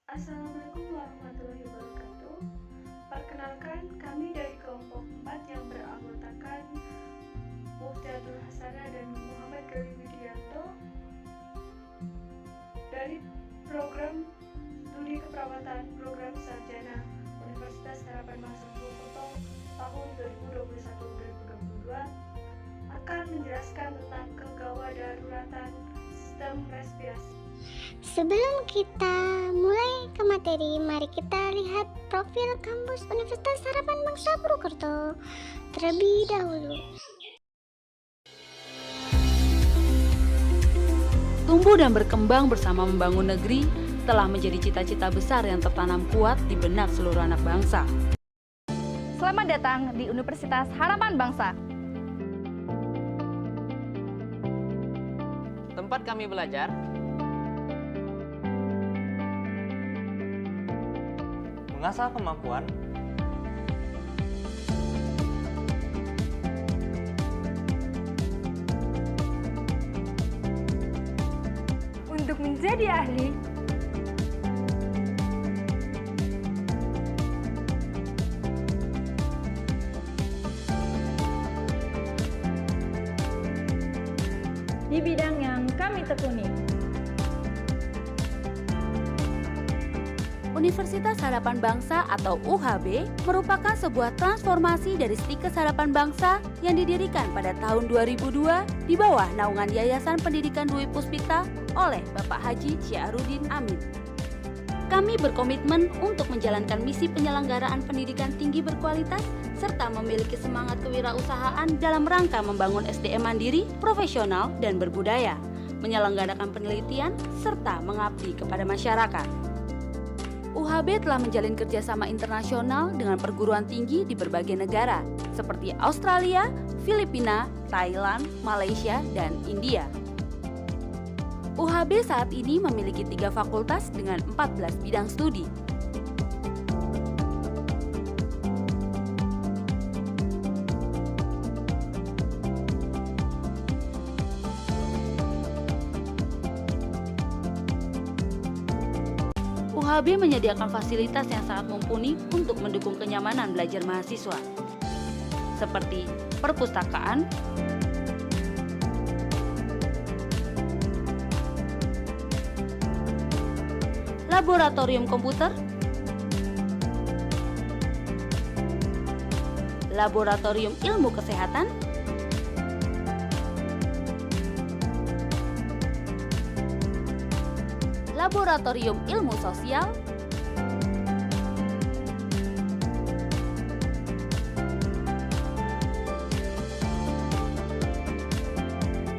Assalamualaikum warahmatullahi wabarakatuh. Perkenalkan, kami dari kelompok 4 yang beranggotakan Muftiatul Hasanah dan Muhammad Gali Widianto dari program studi keperawatan program sarjana Universitas Harapan Bangsa Purwokerto tahun 2021-2022 akan menjelaskan tentang kegawat daruratan sistem respirasi. Sebelum kita mulai ke materi, mari kita lihat profil kampus Universitas Harapan Bangsa Purwokerto terlebih dahulu. Tumbuh dan berkembang bersama membangun negeri telah menjadi cita-cita besar yang tertanam kuat di benak seluruh anak bangsa. Selamat datang di Universitas Harapan Bangsa. Tempat kami belajar mengasah kemampuan Untuk menjadi ahli di bidang yang kami tekuni. Universitas Harapan Bangsa atau UHB merupakan sebuah transformasi dari Stikes Harapan Bangsa yang didirikan pada tahun 2002 di bawah naungan Yayasan Pendidikan Dwi Puspita oleh Bapak Haji Syahrudin Amin. Kami berkomitmen untuk menjalankan misi penyelenggaraan pendidikan tinggi berkualitas serta memiliki semangat kewirausahaan dalam rangka membangun SDM mandiri, profesional, dan berbudaya, menyelenggarakan penelitian, serta mengabdi kepada masyarakat. UHB telah menjalin kerjasama internasional dengan perguruan tinggi di berbagai negara, seperti Australia, Filipina, Thailand, Malaysia, dan India. UHB saat ini memiliki 3 fakultas dengan 14 bidang studi. UHB menyediakan fasilitas yang sangat mumpuni untuk mendukung kenyamanan belajar mahasiswa, seperti perpustakaan, laboratorium komputer, laboratorium ilmu kesehatan, laboratorium ilmu sosial,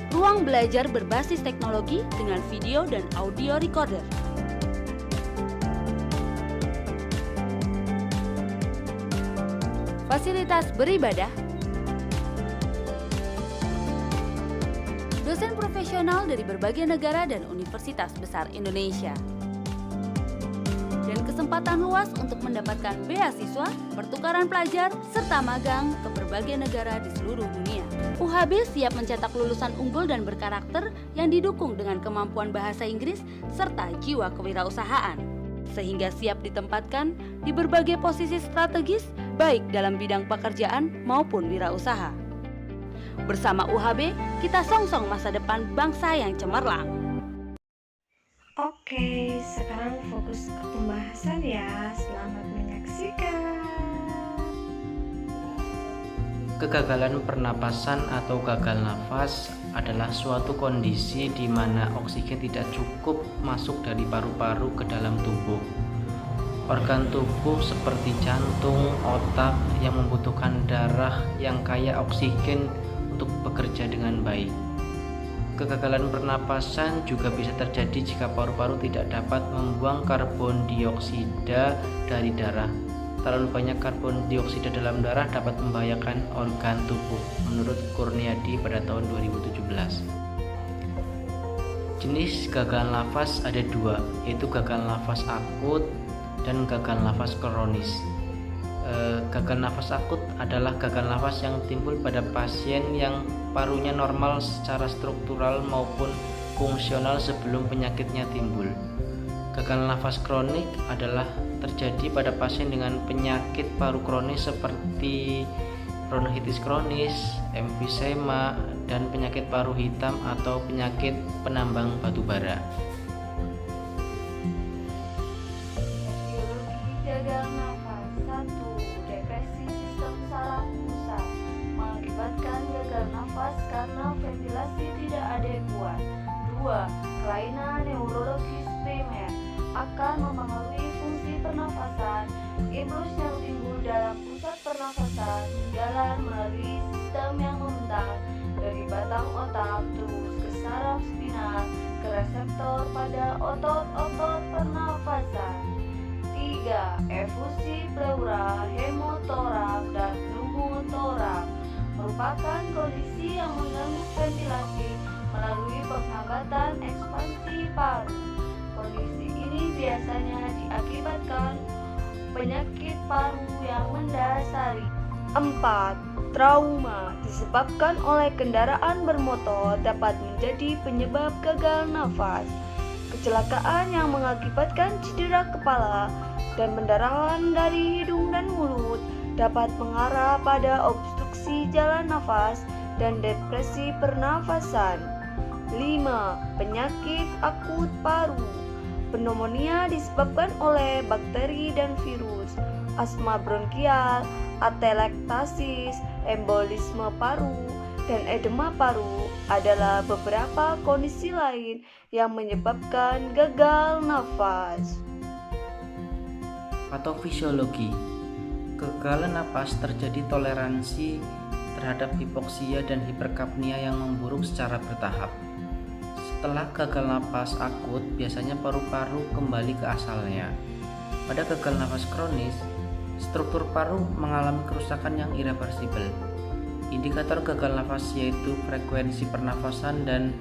ruang belajar berbasis teknologi dengan video dan audio recorder, fasilitas beribadah, dosen profesional dari berbagai negara dan universitas besar Indonesia, dan kesempatan luas untuk mendapatkan beasiswa, pertukaran pelajar, serta magang ke berbagai negara di seluruh dunia. UHB siap mencetak lulusan unggul dan berkarakter yang didukung dengan kemampuan bahasa Inggris serta jiwa kewirausahaan, sehingga siap ditempatkan di berbagai posisi strategis baik dalam bidang pekerjaan maupun wirausaha. Bersama UHB, kita songsong masa depan bangsa yang cemerlang. Oke, sekarang fokus ke pembahasan ya. Selamat menyaksikan. Kegagalan pernapasan atau gagal nafas adalah suatu kondisi di mana oksigen tidak cukup masuk dari paru-paru ke dalam tubuh. Organ tubuh seperti jantung, otak yang membutuhkan darah yang kaya oksigen untuk bekerja dengan baik. Kegagalan pernapasan juga bisa terjadi jika paru-paru tidak dapat membuang karbon dioksida dari darah. Terlalu banyak karbon dioksida dalam darah dapat membahayakan organ tubuh, menurut Kurniadi pada tahun 2017. Jenis gagal nafas ada 2, yaitu gagal nafas akut dan gagal nafas kronis. Gagal nafas akut adalah gagal nafas yang timbul pada pasien yang parunya normal secara struktural maupun fungsional sebelum penyakitnya timbul. Gagal nafas kronik adalah terjadi pada pasien dengan penyakit paru kronis seperti bronkitis kronis, emfisema, dan penyakit paru hitam atau penyakit penambang batu bara. Etiologi gagal nafas. 1. Depresi sistem saraf pusat mengakibatkan gagal nafas karena ventilasi tidak adekuat. 2. Kelainan neurologis primer akan mempengaruhi fungsi pernafasan. Impuls yang timbul dalam pusat pernafasan berjalan melalui sistem yang membentang dari batang otak terus ke saraf spinal ke reseptor pada otot-otot pernafasan. 3. Efusi pleura, hemotoraks, dan pneumotoraks merupakan kondisi yang mengganggu ventilasi melalui penghambatan ekspansi paru. Kondisi ini biasanya diakibatkan penyakit paru yang mendasari. 4. Trauma disebabkan oleh kendaraan bermotor dapat menjadi penyebab gagal nafas. Kecelakaan yang mengakibatkan cedera kepala dan pendarahan dari hidung dan mulut dapat mengarah pada obstruksi jalan nafas dan depresi pernafasan. 5. Penyakit akut paru. Pneumonia disebabkan oleh bakteri dan virus. Asma bronkial, atelektasis, embolisme paru, dan edema paru adalah beberapa kondisi lain yang menyebabkan gagal nafas. Patofisiologi. Kegagalan napas terjadi toleransi terhadap hipoksia dan hiperkapnia yang memburuk secara bertahap. Setelah gagal napas akut, biasanya paru-paru kembali ke asalnya. Pada gagal nafas kronis, struktur paru mengalami kerusakan yang irreversibel. Indikator gagal nafas yaitu frekuensi pernafasan dan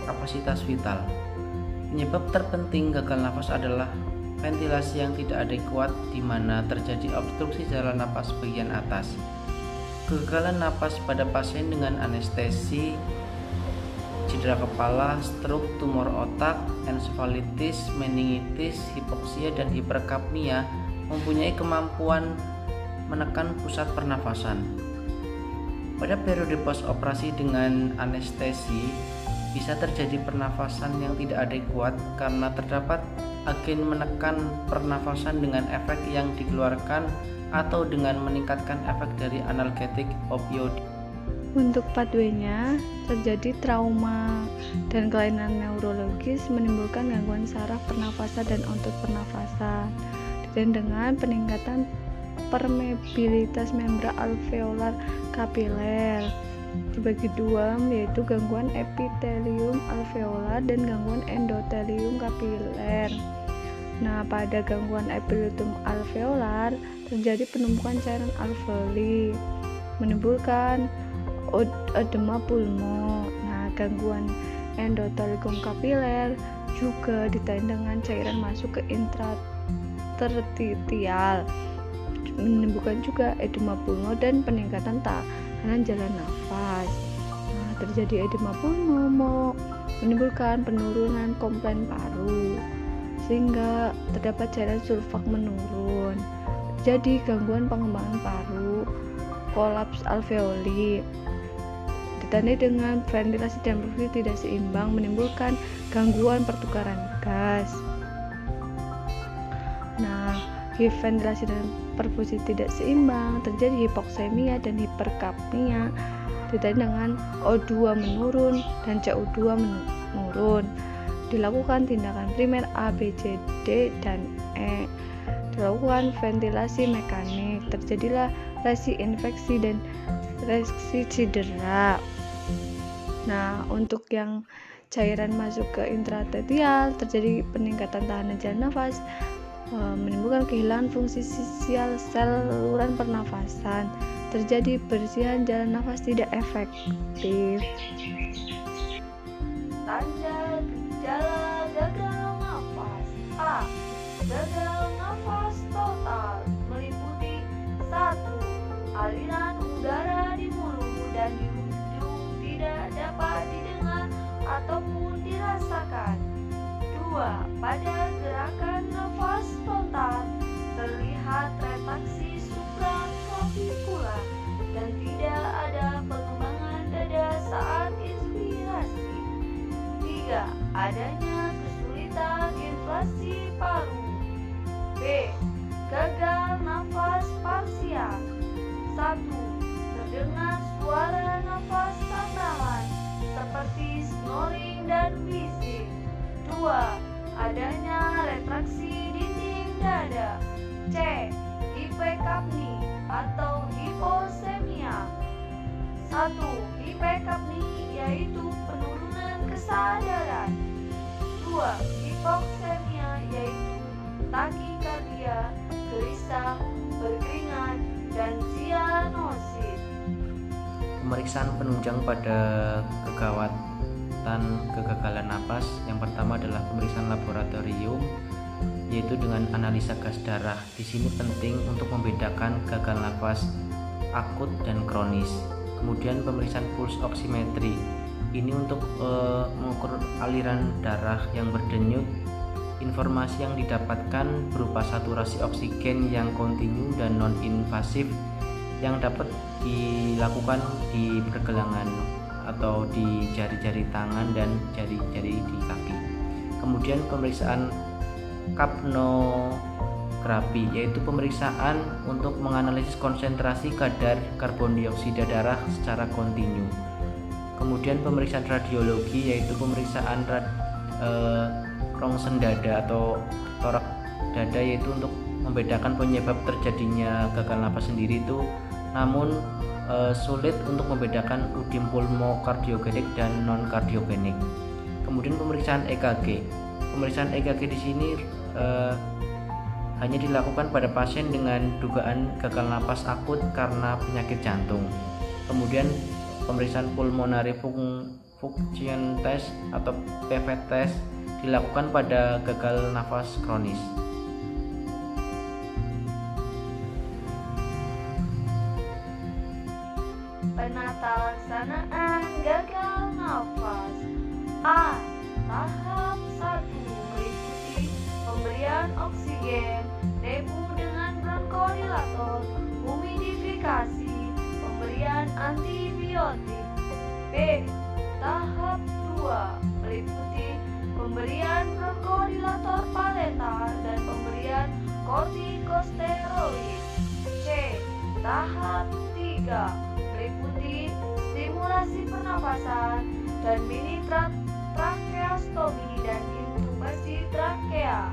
kapasitas vital. Penyebab terpenting gagal nafas adalah ventilasi yang tidak adekuat di mana terjadi obstruksi saluran napas bagian atas. Kegagalan napas pada pasien dengan anestesi, cedera kepala, stroke, tumor otak, ensefalitis, meningitis, hipoksia, dan hiperkapnia mempunyai kemampuan menekan pusat pernafasan. Pada periode post-operasi dengan anestesi, bisa terjadi pernafasan yang tidak adekuat karena terdapat agen menekan pernafasan dengan efek yang dikeluarkan atau dengan meningkatkan efek dari analgetik opioid. Untuk part B-nya, terjadi trauma dan kelainan neurologis menimbulkan gangguan saraf pernafasan dan otot pernafasan, dan dengan peningkatan permeabilitas membran alveolar kapiler. Dibagi dua, yaitu gangguan epitelium alveolar dan gangguan endotelium kapiler. Nah, pada gangguan epitelium alveolar terjadi penumpukan cairan alveoli, menimbulkan edema pulmo. Nah, gangguan endotelium kapiler juga ditandai dengan cairan masuk ke intratertitial, menimbulkan juga edema pulmo dan peningkatan tahanan jalan nafas. Nah, terjadi edema pulmo menimbulkan penurunan komplain paru sehingga terdapat cairan sulfat menurun. Jadi gangguan pengembangan paru, kolaps alveoli, ditandai dengan ventilasi dan perfusi tidak seimbang, menimbulkan gangguan pertukaran gas. Nah, ventilasi dan perfusi tidak seimbang, terjadi hipoksemia dan hiperkapnia, ditandai dengan O2 menurun dan CO2 menurun. Dilakukan tindakan primer A, B, C, D, dan E. Dilakukan ventilasi mekanik, terjadilah resi infeksi dan resi cedera. Nah, untuk yang cairan masuk ke intratetrial, terjadi peningkatan tahanan jalan nafas, menimbulkan kehilangan fungsi sisial saluran pernafasan, terjadi bersihan jalan nafas tidak efektif. Tanda gejala gagal nafas. A. Gagal nafas total meliputi 1. Aliran udara di mulut dan di hidung tidak dapat didengar ataupun dirasakan. 2. 2. Pada gerakan nafas spontan terlihat retraksi supraklavicular dan tidak ada pengembangan dada saat inspirasi. 3. Adanya kesulitan inflasi paru. B. Gagal nafas parsial. 1. Terdengar suara nafas tambahan seperti snoring dan wheezing. 2. Adanya retraksi dinding dada. C. Hipekapni atau hiposemia. 1. Hipekapni yaitu penurunan kesadaran. 2. Hipoksemia yaitu takikardia, gelisah, berkeringat, dan sianosis. Pemeriksaan penunjang pada kegagalan napas yang pertama adalah pemeriksaan laboratorium, yaitu dengan analisa gas darah. Di sini penting untuk membedakan gagal napas akut dan kronis. Kemudian pemeriksaan pulse oximetry. Ini untuk mengukur aliran darah yang berdenyut. Informasi yang didapatkan berupa saturasi oksigen yang kontinu dan non-invasif yang dapat dilakukan di pergelangan atau di jari-jari tangan dan jari-jari di kaki. Kemudian pemeriksaan kapnografi, yaitu pemeriksaan untuk menganalisis konsentrasi kadar karbon dioksida darah secara kontinu. Kemudian pemeriksaan radiologi, yaitu pemeriksaan rongsen dada atau torak dada, yaitu untuk membedakan penyebab terjadinya gagal napas sendiri itu, namun sulit untuk membedakan udim pulmokardiogenik dan non kardiogenik. Kemudian pemeriksaan EKG. Pemeriksaan EKG di sini hanya dilakukan pada pasien dengan dugaan gagal napas akut karena penyakit jantung. Kemudian pemeriksaan pulmonary function test atau PV test dilakukan pada gagal nafas kronis. Penata laksanaan gagal nafas. A. Tahap 1 meliputi pemberian oksigen, nebu dengan bronkodilator, humidifikasi, pemberian antibiotik. B. Tahap 2 meliputi pemberian bronkodilator paletal dan pemberian kortikosteroid. C. Tahap 3 meliputi stimulasi pernapasan dan mini tracheostomi dan intubasi trakea.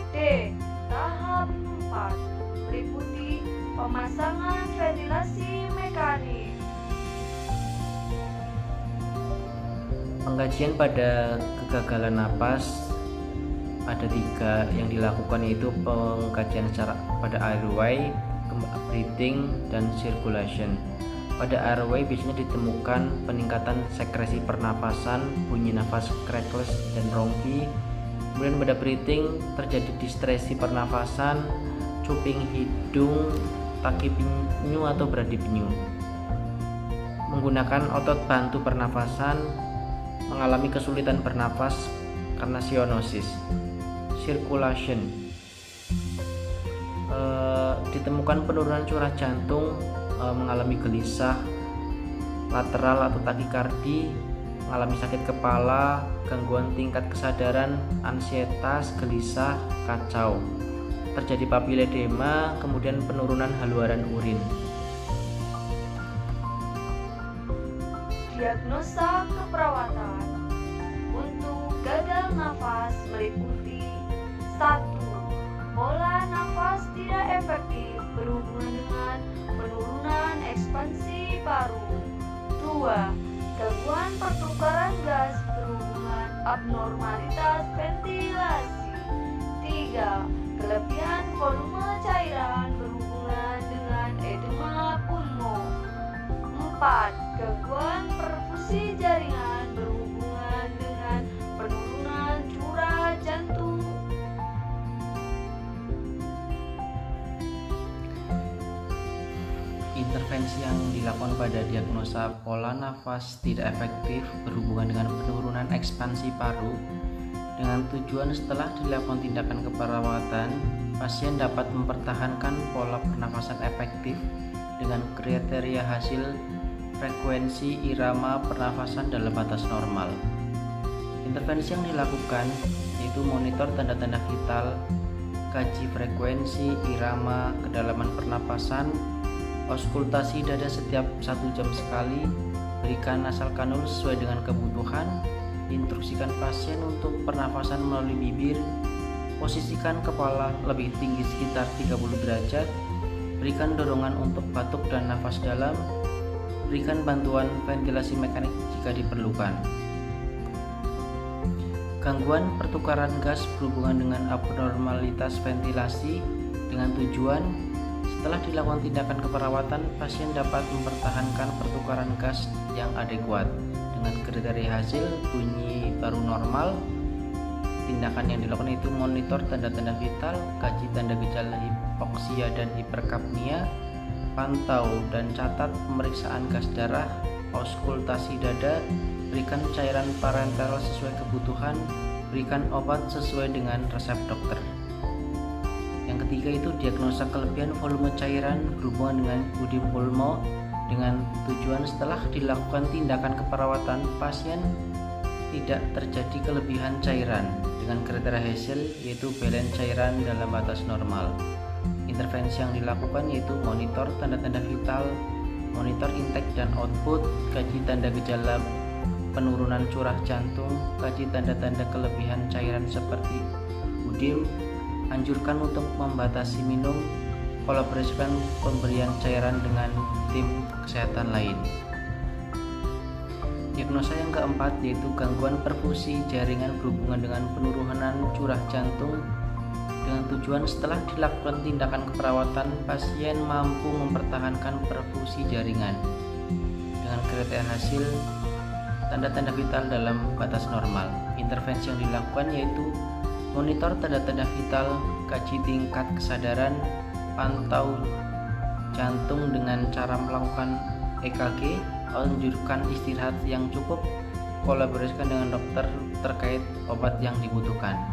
D. Tahap 4 meliputi pemasangan ventilasi mekanik. Pengkajian pada kegagalan napas ada 3 yang dilakukan, yaitu pengkajian secara pada airway, breathing, dan circulation. Pada airway biasanya ditemukan peningkatan sekresi pernapasan, bunyi nafas crackless dan ronki. Kemudian pada breathing terjadi distresi pernapasan, cuping hidung, tachypnea atau bradypnea. Menggunakan otot bantu pernapasan, mengalami kesulitan bernapas karena cyanosis. Circulation, ditemukan penurunan curah jantung, mengalami gelisah lateral atau takikardi, mengalami sakit kepala, gangguan tingkat kesadaran, ansietas, gelisah, kacau, terjadi papiledema, kemudian penurunan haluan urin. Diagnosa keperawatan untuk gagal nafas meliputi 1. Pola nafas tidak efektif berhubungan dengan penurunan ekspansi paru. 2. Gangguan pertukaran gas berhubungan abnormalitas ventilasi. 3. Kelebihan volume cairan berhubungan dengan edema pulmo. 4. Gangguan perfusi jaringan berhubungan dengan penurunan curah jantung. Intervensi yang dilakukan pada diagnosa pola nafas tidak efektif berhubungan dengan penurunan ekspansi paru dengan tujuan setelah dilakukan tindakan keperawatan, pasien dapat mempertahankan pola pernafasan efektif dengan kriteria hasil frekuensi irama pernafasan dalam batas normal. Intervensi yang dilakukan yaitu monitor tanda-tanda vital, kaji frekuensi irama kedalaman pernapasan, auskultasi dada setiap 1 jam sekali, berikan nasal kanul sesuai dengan kebutuhan, instruksikan pasien untuk pernafasan melalui bibir, posisikan kepala lebih tinggi sekitar 30 derajat, berikan dorongan untuk batuk dan nafas dalam, berikan bantuan ventilasi mekanik jika diperlukan. Gangguan pertukaran gas berhubungan dengan abnormalitas ventilasi dengan tujuan setelah dilakukan tindakan keperawatan, pasien dapat mempertahankan pertukaran gas yang adekuat dengan kriteria hasil bunyi baru normal. Tindakan yang dilakukan itu monitor tanda-tanda vital, kaji tanda gejala hipoksia dan hiperkapnia, pantau dan catat pemeriksaan gas darah, auskultasi dada, berikan cairan parenteral sesuai kebutuhan, berikan obat sesuai dengan resep dokter. Yang ketiga itu diagnosa kelebihan volume cairan berhubungan dengan udim pulmo dengan tujuan setelah dilakukan tindakan keperawatan, pasien tidak terjadi kelebihan cairan dengan kriteria hasil yaitu balance cairan dalam batas normal. Intervensi yang dilakukan yaitu monitor tanda-tanda vital, monitor intake dan output, kaji tanda gejala penurunan curah jantung, kaji tanda-tanda kelebihan cairan seperti udim, anjurkan untuk membatasi minum, kolaborasikan pemberian cairan dengan tim kesehatan lain. Diagnosa yang keempat yaitu gangguan perfusi jaringan berhubungan dengan penurunan curah jantung dengan tujuan setelah dilakukan tindakan keperawatan, pasien mampu mempertahankan perfusi jaringan dengan kriteria hasil tanda-tanda vital dalam batas normal. Intervensi yang dilakukan yaitu monitor tanda-tanda vital, kaji tingkat kesadaran, pantau jantung dengan cara melakukan EKG, anjurkan istirahat yang cukup, kolaborasikan dengan dokter terkait obat yang dibutuhkan.